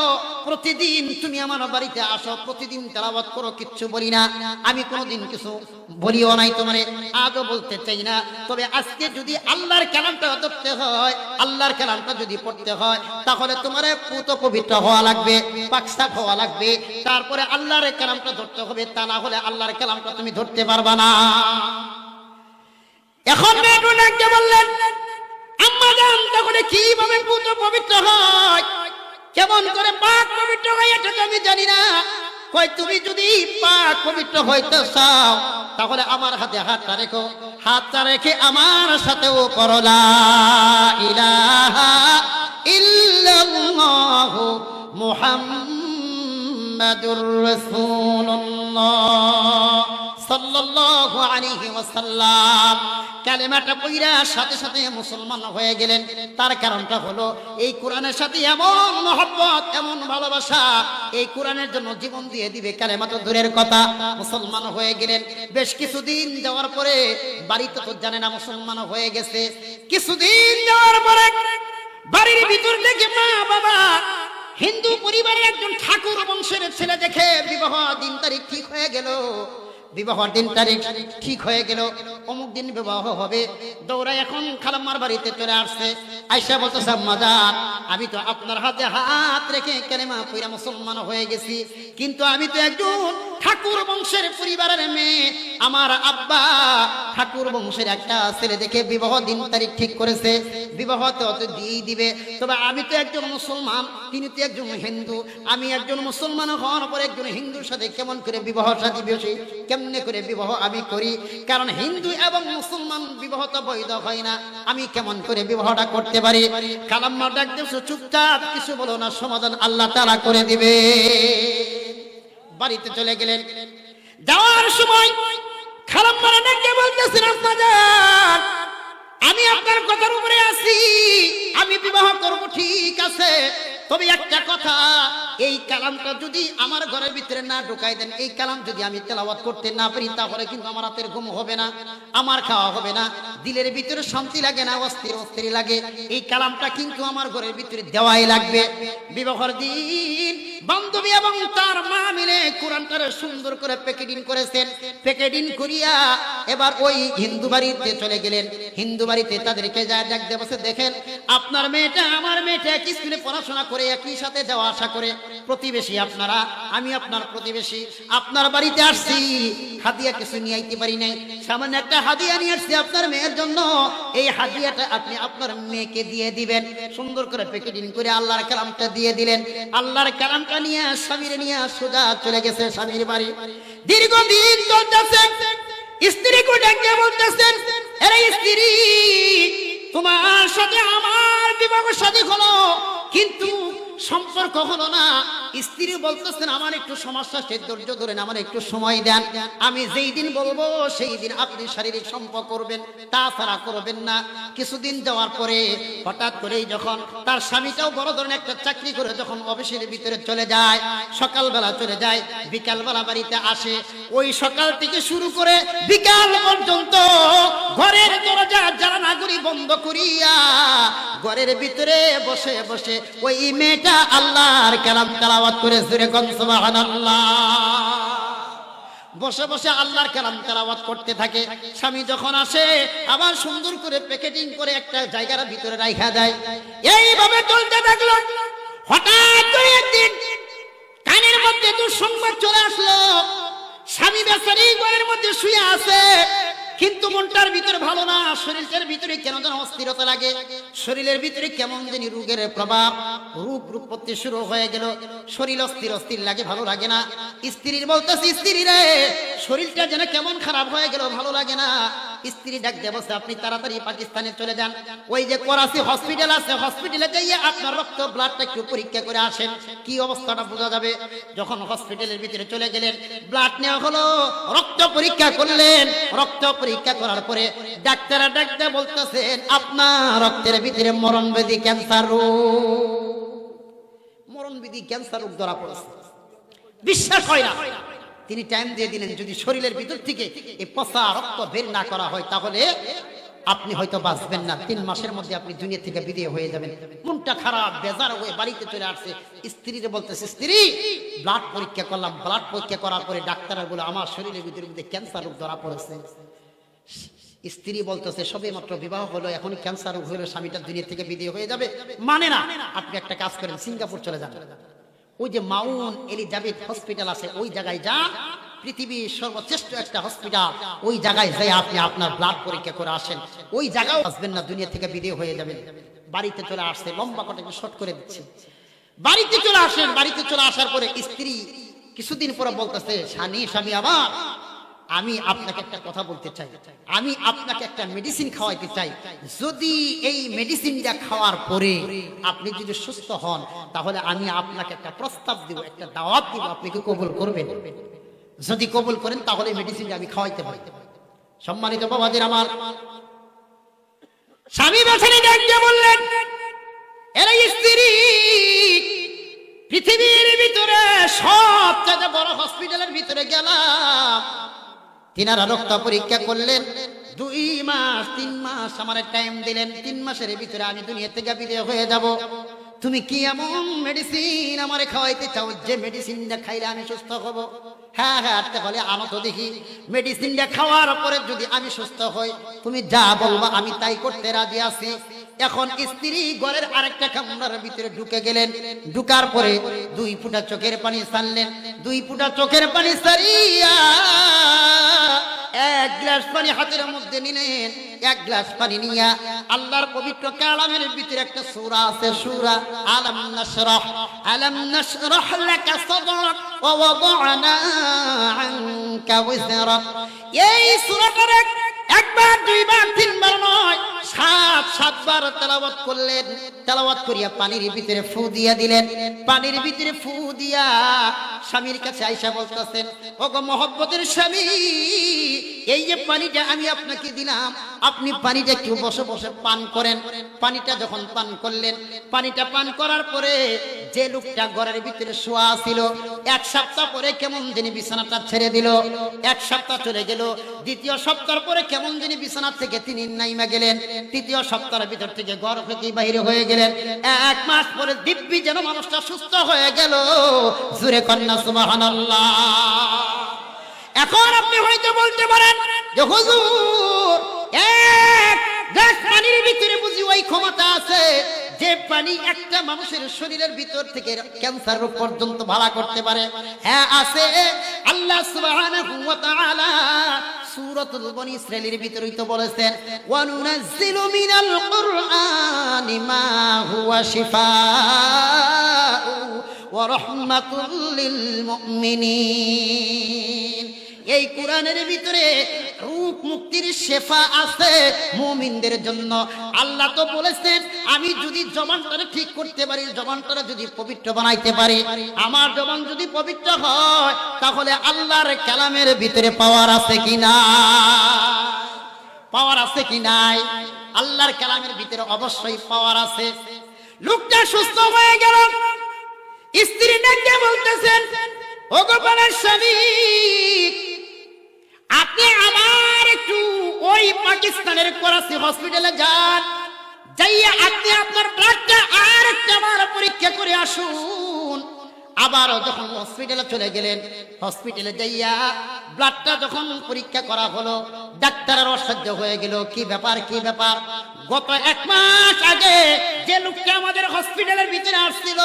প্রতিদিন তুমি আমার বাড়িতে আসো, প্রতিদিন তেলাওয়াত করো, কিচ্ছু বলি না, আমি কোনোদিন কিছু বলিও নাই তোমারে, আজও বলতে চাই না। তবে আজকে যদি আল্লাহর কালামটা ধরতে হয়, আল্লাহর কালামটা যদি পড়তে হয়, তাহলে তোমার পুত পবিত্র হওয়া লাগবে, পাকসাফ হওয়া লাগবে, তারপরে আল্লাহর কালামটা ধরতে হবে, তা না হলে আল্লাহর কালামটা তুমি ধরতে পারবা না। এখন মেয়েটু ডাকতে বললেন, আম্মা জান তাহলে কিভাবে পুত পবিত্র হয়, কেমন করে পাক পবিত্র হয় এটা তো আমি জানি না। কই তুমি যদি পাক পবিত্র হইতে চাও তাহলে আমার হাতে হাতটা রেখো, হাতটা রেখে আমার সাথেও করো লা ইলাহা ইল্লাল্লাহু মুহাম্মাদুর রাসূলুল্লাহ সাল্লাল্লাহু আলাইহি ওয়াসাল্লাম। কালেমাটা পড়া সাথে সাথে মুসলমান হয়ে গেলেন। তার কারণটা হলো এই কোরআনের সাথে এমন মহব্বত, এমন ভালোবাসা, এই কোরআনের জন্য জীবন দিয়ে দিবে, কালেমা তো দূরের কথা, মুসলমান হয়ে গেলেন। বেশ কিছুদিন যাওয়ার পরে, বাড়িতে তো জানে না মুসলমান হয়ে গেছে, কিছুদিন যাওয়ার পরে বাড়ির ভিতর থেকে মা বাবা হিন্দু পরিবারের একজন ঠাকুর বংশের ছেলে দেখে বিবাহ দিন তারিখ ঠিক হয়ে গেল। বিবাহর দিন তারিখ ঠিক হয়ে গেল, অমুক দিন বিবাহ হবে। দৌড়া এখন খালাম্মার বাড়িতে চলে আসছে। আয়েশা বলতেছে, আম্মা জান আমি তো আপনার হাতে হাত রেখে কালেমা পড়া মুসলমান হয়ে গেছি, কিন্তু আমি তো একজন ঠাকুর বংশের পরিবারের মেয়ে, আমার আব্বা ঠাকুর বংশের একটা ছেলে দেখে বিবাহ দিন তারিখ ঠিক করেছে, বিবাহ তো দিয়েই দিবে। তবে আমি তো একজন মুসলমান, তিনি তো একজন হিন্দু, আমি একজন মুসলমান হওয়ার পর একজন হিন্দুর সাথে কেমন করে বিবাহ সাথী বসে, কেমনে করে বিবাহ আমি করি? কারণ হিন্দু এবং মুসলমান বিবাহ তো বৈধ হয় না, আমি কেমন করে বিবাহটা করতে পারি? খালাম্মা ডাক দিয়েছে, চুপচাপ কিছু বলো না, সমাধান আল্লাহ তাআলা করে দিবে। বাড়িতে চলে গেলেন। যাওয়ার সময় খালাম্মা ডাক দিয়ে বলতেছেন, আম্মা জান আমি আপনার কথার উপরে আছি, আমি বিবাহ করব ঠিক আছে, তবে একটা কথা, এই কালামটা যদি আমার ঘরের ভিতরে না ঢুকাই দেন, এই কালাম যদি আমি তেলাওয়াত করতে না পারি, তাহলে কিন্তু আমার রাতের ঘুম হবে না, আমার খাওয়া হবে না, দিলের ভিতরে শান্তি লাগে না, অস্থির অস্থির লাগে। এই কালামটা কিন্তু আমার ঘরের ভিতরে দেওয়াই লাগবে। বিবাহের দিন বান্ধবী এবং তার মা মিলে কোরআনটারে সুন্দর করে প্যাকেটিং করেছেন। প্যাকেটিং করিয়া এবার ওই হিন্দু বাড়িতে চলে গেলেন। হিন্দু বাড়িতে তাদেরকে যা ডাক দিয়ে বসে, দেখেন আপনার মেয়েটা আমার মেয়েটা একই স্কুলে পড়াশোনা করে, একই সাথে যাওয়া আসা করে, প্রতিবেশী আপনারা, আমি আপনার প্রতিবেশী, আপনার বাড়িতে আসছি, হাদিয়া কিছু নিয়ে আইতে পারি নাই, সামান্য একটা হাদিয়া নিয়ে আসছি আপনার মেয়ের জন্য, এই হাদিয়াটা আপনি আপনার মেয়েকে দিয়ে দিবেন। সুন্দর করে প্যাকেটিং করে আল্লাহর কালামটা দিয়ে দিলেন। আল্লাহর কালামটা নিয়ে স্বামীর নিয়ে সোজা চলে গেছে স্বামীর বাড়ি। দীর্ঘদিন চলতেছে, স্ত্রীকে ডেকে বলতেছেন, আরে স্ত্রী, তোমার সাথে আমার বিবাহ শাদী হলো, কিন্তু সম্পর্ক হলো না। স্ত্রী বলতেছেন, আমার একটু সমস্যা, সে ধৈর্য ধরেন, আমার একটু সময় দেন, আমি যেই দিন বলবো সেই দিন আপনি শারীরিক সম্পর্ক করবেন, তাছাড়া করবেন না। কিছুদিন যাওয়ার পরে হঠাৎ করেই যখন তার স্বামীটাও বড় ধরনের একটা চাকরি করে যখন অফিসের ভিতরে চলে যায়, সকালবেলা চলে যায়, বিকালবেলা বাড়িতে আসে, ওই সকাল থেকে শুরু করে বিকাল পর্যন্ত ঘরের দরজা জানালাগুলি বন্ধ করিয়া ঘরের ভিতরে বসে বসে ওই মেয়েটা আল্লাহর কালাম তেলাওয়াত করে, জোরে কোন সুবহানাল্লাহ, বসে বসে আল্লাহর কালাম তেলাওয়াত করতে থাকে। স্বামী যখন আসে আবার সুন্দর করে প্যাকেটিং করে একটা জায়গার ভিতরে রাখা দেয়। এইভাবে চলতে থাকলো। হঠাৎ করে একদিন কানের মধ্যে দুঃসংবাদ চলে আসলো। স্বামী বেচারি ঘরের মধ্যে শুয়ে আছে, কিন্তু মনটার ভিতরে ভালো না, শরীরের ভিতরে কেন যেন অস্থিরতা লাগে, শরীরের ভিতরে কেমন জানি রোগের প্রভাব, রোগ করতে শুরু হয়ে গেল, শরীর অস্থির অস্থির লাগে, ভালো লাগে না। স্ত্রীর বলতেছে, স্ত্রী রে, শরীরটা যেন কেমন খারাপ হয়ে গেল, ভালো লাগে না। স্ত্রী ডাক দিয়ে বলছে, আপনি তাড়াতাড়ি পাকিস্তানে চলে যান, ওই যে করাচি হসপিটাল আছে, হসপিটালে যাইয়ে আপনার রক্ত ব্লাডটা একটু পরীক্ষা করে আসেন, কি অবস্থাটা বোঝা যাবে। যখন হসপিটালের ভিতরে চলে গেলেন, ব্লাড নেওয়া হলো, রক্ত পরীক্ষা করলেন। রক্ত পরীক্ষা করার পরে ডাক্তাররা ডাক্তার বলতেছেন, আপনার রক্তের ভিতরে মরণব্যাধি ক্যান্সার রোগ, মরণব্যাধি ক্যান্সার রোগ ধরা পড়েছে। বিশ্বাস হয় না। তিনি টাইম দিয়ে দিলেন, যদি শরীরের ভিতর থেকে এই পচা রক্ত বের না করা হয়, তাহলে আপনি হয়তো বাঁচবেন না, 3 মাসের মধ্যে আপনি দুনিয়া থেকে বিদায় হয়ে যাবেন। মনটা খারাপ, বেজার হয়ে বাড়িতে চলে আসছে। স্ত্রীরে বলতেছে, স্ত্রী, ব্লাড পরীক্ষা করলাম, ব্লাড পরীক্ষা করার পরে ডাক্তাররা বলে আমার শরীরের ভিতরে ক্যান্সার রোগ ধরা পড়েছে। স্ত্রী বলতেছে, সবে মাত্র বিবাহ হলো, এখন ক্যান্সার রোগ হলো, স্বামীটা দুনিয়া থেকে বিদায় হয়ে যাবে, মানে না। আপনি একটা কাজ করেন, সিঙ্গাপুর চলে যান, ওই যে মাউন্ট এলিজাবেথ হসপিটাল আছে, ওই জায়গায় যান, পৃথিবীর সর্বশ্রেষ্ঠ একটা হসপিটাল, ওই জায়গায় যাই আপনি আপনার ব্লাড পরীক্ষা করে আসেন, ওই জায়গাও আসবেন না, দুনিয়া থেকে বিদায় হয়ে যাবেন। বাড়িতে চলে আসছে, লম্বা কথা একটু শর্ট করে দিচ্ছি। বাড়িতে চলে আসেন, বাড়িতে চলে আসার পরে স্ত্রী কিছুদিন পরে বলতেছে, স্বামী আমার, আমি আপনাকে একটা কথা বলতে চাই, আমি আপনাকে একটা মেডিসিন খাওয়াইতে চাই, যদি এই মেডিসিনটা খাওয়ার পরে আপনি যদি সুস্থ হন, তাহলে আমি আপনাকে একটা প্রস্তাব দিব, একটা দাওয়াত দিব, আপনি কি কবুল করবেন? যদি কবুল করেন তাহলে মেডিসিনটা আমি খাওয়াইতে পারি। সম্মানিত বাবাদের আমার, স্বামী বেচারি ডাকতে বললেন, এরা স্ত্রী, পৃথিবীর ভিতরে সবচেয়ে বড় হসপিটালের ভিতরে গেলাম, তিনারা রক্ত পরীক্ষা করলেন, 2 মাস 3 মাস আমার টাইম দিলেন, 3 মাসের ভিতরে আমি দুনিয়া থেকে বিদায় হয়ে যাব। তুমি কি এমন মেডিসিন আমারে খাওয়াইতে চাও যে মেডিসিনটা খাইলে আমি সুস্থ হব? হ্যাঁ হ্যাঁ, তাহলে আনো তো দেখি, মেডিসিনটা খাওয়ার পরে যদি আমি সুস্থ হই, তুমি যা বলবা আমি তাই করতে রাজি আছি। এখন স্ত্রী ঘরের আরেকটা কামরার ভিতরে ঢুকে গেলেন, ঢুকার পরে 2 ফোঁটা চোখের পানি ছাড়লেন, 2 ফোঁটা চোখের পানি ছাড়িয়া 1 গ্লাস পানি হাতের মধ্যে নিলেন। 1 গ্লাস পানি নিয়া আল্লাহর পবিত্র কালামের ভিতরে একটা সূরা আছে, সূরা আলাম নাশরাহ লাকা সাদরাক ওয়া ওয়াদানা আনকা ওয়িজরাক। এই সূরাটার একবার, 2 বার, 3 বার নয়, 7 বার তেলাওয়াত করলেন। তেলাওয়াত করিয়া পানির ভিতরে ফু দিয়া দিলেন। পানির ভিতরে ফু দিয়া স্বামীর কাছে আয়েশা বলতেছেন, ওগো মহব্বতের স্বামী, এই যে পানিটা আমি আপনাকে দিলাম, আপনি পানিটা একটু বসে বসে পান করেন। পানিটা যখন পান করলেন, পানিটা পান করার পরে যে লোকটা ঘরের ভিতরে শোয়া ছিল, 1 সপ্তাহ পরে কেমন যিনি বিছানাটা ছেড়ে দিল। 1 সপ্তাহ চলে গেল, 2য় সপ্তাহ পরে কেমন যিনি বিছানা থেকে তিনি নাইমা গেলেন, 3য় সপ্তাহের ভিতর থেকে ঘর থেকে বাইরে হয়ে গেলেন। 1 মাস পরে দিব্যি যেন মানুষটা সুস্থ হয়ে গেল। জোরে কন্যা সুবহানাল্লাহ। এখন আপনি হয়তো বলতে পারেন যে হুজুর, 1 গ্লাস পানির ভিতরে বুঝি ওই ক্ষমতা আছে যে পানি একটা মানুষের শরীরের ভিতর থেকে ক্যান্সার রোগ পর্যন্ত ভালো করতে পারে? হ্যাঁ আছে। আল্লাহ সুবহানাহু ওয়া তাআলা সূরাতুল বনী ইসরাঈলের ভিতরেই তো বলেছেন, ওয়া নুনাজ্জিলু মিনাল কুরআনি মা হুয়া শিফাউ ওয়া রাহমাতুল লিল মুমিনিন। এই কোরআনের ভিতরে রোগ মুক্তির শেফা আছে মুমিনদের জন্য। আল্লাহ তো বলেছেন, আমি যদি জবানটারে ঠিক করতে পারি, জবানটারে যদি পবিত্র বানাইতে পারি, আমার জবান যদি পবিত্র হয়, তাহলে আল্লাহর কালামের ভিতরে পাওয়ার আছে কি না? পাওয়ার আছে কি নাই? আল্লাহর কালামের ভিতরে অবশ্যই পাওয়ার আছে। লোকটা সুস্থ হয়ে গেল, স্ত্রী ডেকে বলতেছেন, ওগো প্রাণের স্বামী, আপনি আবার একটু ওই পাকিস্তানের করাচি হসপিটালে যান, যাইয়া আপনি আপনার ব্লাডটা আর একটা বার পরীক্ষা করে আসুন। আবারও যখন হসপিটালে চলে গেলেন, হসপিটালে যাইয়া ব্লাডটা যখন পরীক্ষা করা হলো, ডাক্তারের অসহ্য হয়ে গেল। কি ব্যাপার, কি ব্যাপার? গত 1 মাস আগে যে লোকটা আমাদের হসপিটালের ভিতরে আসছিল,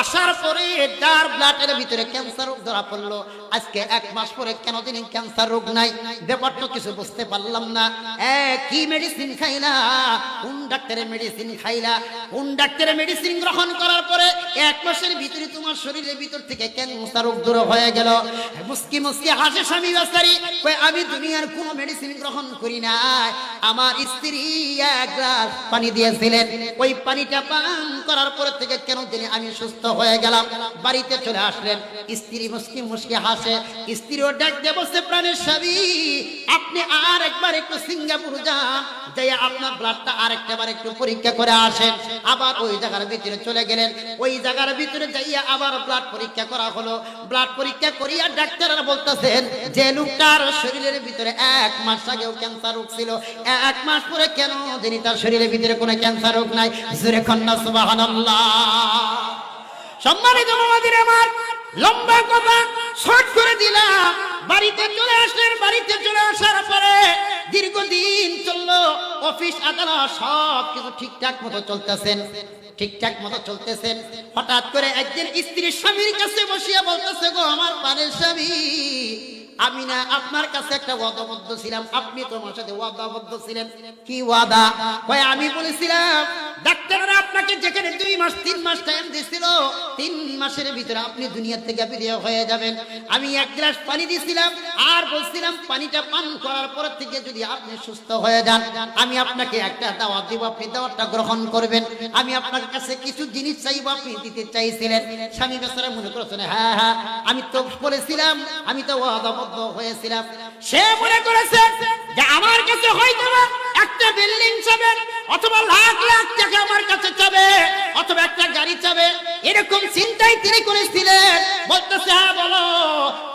আসার পরে তার ব্লাডের ভিতরে ক্যান্সার রোগ ধরা পড়লো, আজকে 1 মাস পরে কেন তিনি ক্যান্সার রোগ নাই? ব্যাপারটা কিছু বুঝতে পারলাম না। কি মেডিসিন খাইলা? কোন ডাক্তারের মেডিসিন খাইলা? কোন ডাক্তারের মেডিসিন গ্রহণ করার পরে 1 মাসের ভিতরে তোমার শরীরের ভিতর থেকে ক্যান্সার রোগ দূর হয়ে গেল? মুস্কি মুস্কি হাসে স্বামী বেচারি, কয় আমি দুনিয়ার কোনো মেডিসিন গ্রহণ করি না, আমার স্ত্রী 1 গ্লাস পানি দিয়েছিলেন, ওই পানিটা পান করার পর থেকে কেন জানি আমি সুস্থ হয়ে গেলাম। বাড়িতে চলে আসলেন, স্ত্রী মুস্কি মুস্কি হাসে। স্ত্রীও ডাক দিয়ে বলছে, প্রাণের স্বামী, আপনি আর একবার একটু সিঙ্গাপুর যান, যাই আপনার ব্লাডটা আরেকটা বার একটু পরীক্ষা করে আসেন। আবার ওই জায়গার ভিতরে চলে গেলেন, ওই জায়গার ভিতরে যাইয়া আবার ব্লাড পরীক্ষা করা হলো। ব্লাড পরীক্ষা করিয়া ডাক্তাররা বলতেছেন, যে লোকটার শরীরের ভিতরে 1 মাস আগেও ক্যান্সার রোগ ছিল, 1 মাস পরে কেন জানি তার শরীরের ভিতরে কোনো ক্যান্সার রোগ নাই। জোরে কন্যা সুবহানাল্লাহ। সম্মানিত মুমিন আমার, লম্বা কথা শর্ট করে দিলাম। বাড়িতে চলে আসলেন, বাড়িতে চলে আসার পরে দীর্ঘদিন চললো, অফিস আদালত সব কিছু ঠিকঠাক মতো চলতেছেন, ঠিকঠাক মতো চলতেছেন। হঠাৎ করে একদিন স্ত্রীর স্বামীর কাছে বসিয়া বলতেছে, গো আমার প্রাণের স্বামী, আমি না আপনার কাছে একটা ওয়াদাবদ্ধ ছিলাম, আপনি তো আমার সাথে ওয়াদাবদ্ধ ছিলেন। কি ওয়াদা? ভাই আমি বলেছিলাম ডাক্তাররা আপনাকে যেখানে 2 মাস 3 মাস টাইম দিয়েছিল, 3 মাসের ভিতরে আপনি দুনিয়া থেকে বিদায় হয়ে যাবেন। আমি 1 গ্লাস পানি দিয়েছিলাম আর বলছিলাম পানিটা পান করার পর থেকে যদি আপনি সুস্থ হয়ে যান, আমি আপনাকে একটা দাওয়াত দিব, আপনি দাওয়াতটা গ্রহণ করবেন। আমি আপনার কাছে কিছু জিনিস চাইবো, আপনি দিতে চাইছিলেন। স্বামী বেচারা মনে করেছেন, হ্যাঁ হ্যাঁ আমি তো বলেছিলাম, আমি তো ওয়াদাবদ্ধ হয়েছিলাম। সে মনে করেছে যে আমার কাছে হয়তো একটা বিল্ডিং চাবে, অথবা লাখ লাখ টাকা আমার কাছে চাবে, অথবা একটা গাড়ি চাবে, এরকম চিন্তাই তিনি করেছিলেন। বলতেছে, হ্যাঁ বলো,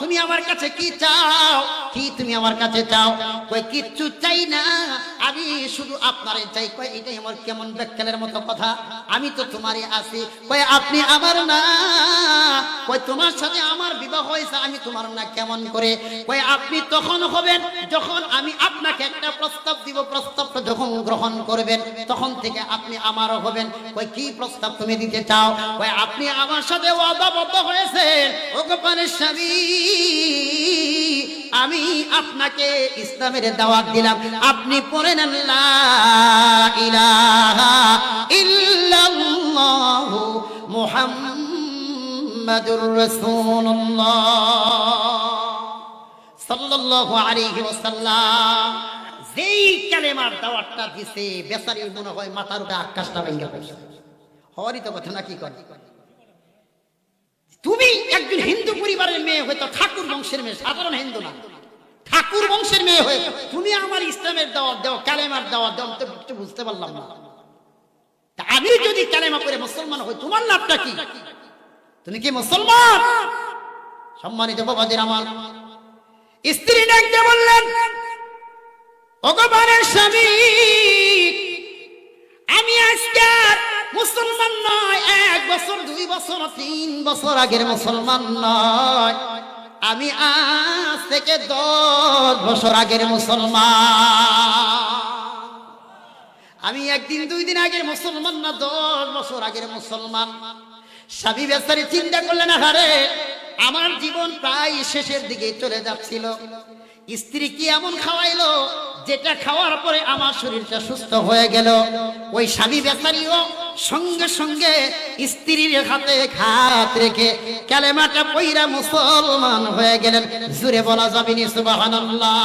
তুমি আমার কাছে কি চাও? কি তুমি আমার কাছে চাও? কই কিচ্ছু চাই না, আমি শুধু আপনারই চাই। কই এটাই আমার কেমন ব্যাখ্যানের মতো কথা, আমি তো তোমারই আছি। কই আপনি আমার না, কই তোমার সাথে আমার বিবাহ হয়েছে, আমি তোমার না কেমন করে? কই আপনি তখন হবেন যখন আমি আপনাকে একটা প্রস্তাব দিব, প্রস্তাবটা যখন গ্রহণ করবেন তখন থেকে আপনি আমারও হবেন। কই কি প্রস্তাব তুমি দিতে চাও? কই আপনি আমার সাথে ওয়াদাবদ্ধ হয়েছেন, ও গোপালের স্বামী, আমি আপনাকে ইসলামের দাওয়াত দিলাম, আপনি পড়েন লা ইলাহা ইল্লাল্লাহু মুহাম্মাদুর রাসূলুল্লাহ সাল্লাল্লাহু আলাইহি ওয়াসাল্লাম। যেই কালেমার দাওয়াতটা দিছে, বেচারি মনে হয় মাথার উপরে আকাশটা ভেঙে পড়ছে। হওয়ারই তো কথা নাকি করে? তুমি একজন হিন্দু পরিবারের মেয়ে, হয়তো ঠাকুর বংশের মেয়ে, সাধারণ হিন্দু না, ঠাকুর বংশের মেয়ে হয়ে তুমি আমার ইসলামের দাওয়াত দাও, কালেমার দাওয়াত দাও, তো একটু বুঝতে পারলাম না। তা আমি যদি কালেমা করে মুসলমান হই, তোমার লাভটা কি? তুমি কি মুসলমান? সম্মানিত বাবাদের আমার, স্ত্রী ডাকতে বললেন, ভগবানের স্বামী, আমি আজকে মুসলমান নয়, 1 বছর 2 বছর 3 বছর আগের মুসলমান নয়, আমি আজ থেকে 10 বছর আগের মুসলমান। আমি 1 দিন 2 দিন আগের মুসলমান না, 10 বছর আগের মুসলমান। স্বামী বেচারি চিন্তা করলেন, আরে আমার জীবন প্রায় শেষের দিকে চলে যাচ্ছিল, স্ত্রী কি এমন খাওয়াইলো যেটা খাওয়ার পরে আমার শরীরটা সুস্থ হয়ে গেল। ওই স্বামী বেচারিও সঙ্গে সঙ্গে স্ত্রীর হাতে হাত রেখে কালেমাটা পয়রা মুসলমান হয়ে গেলেন। জোরে বলা যাবে না সুবহানাল্লাহ।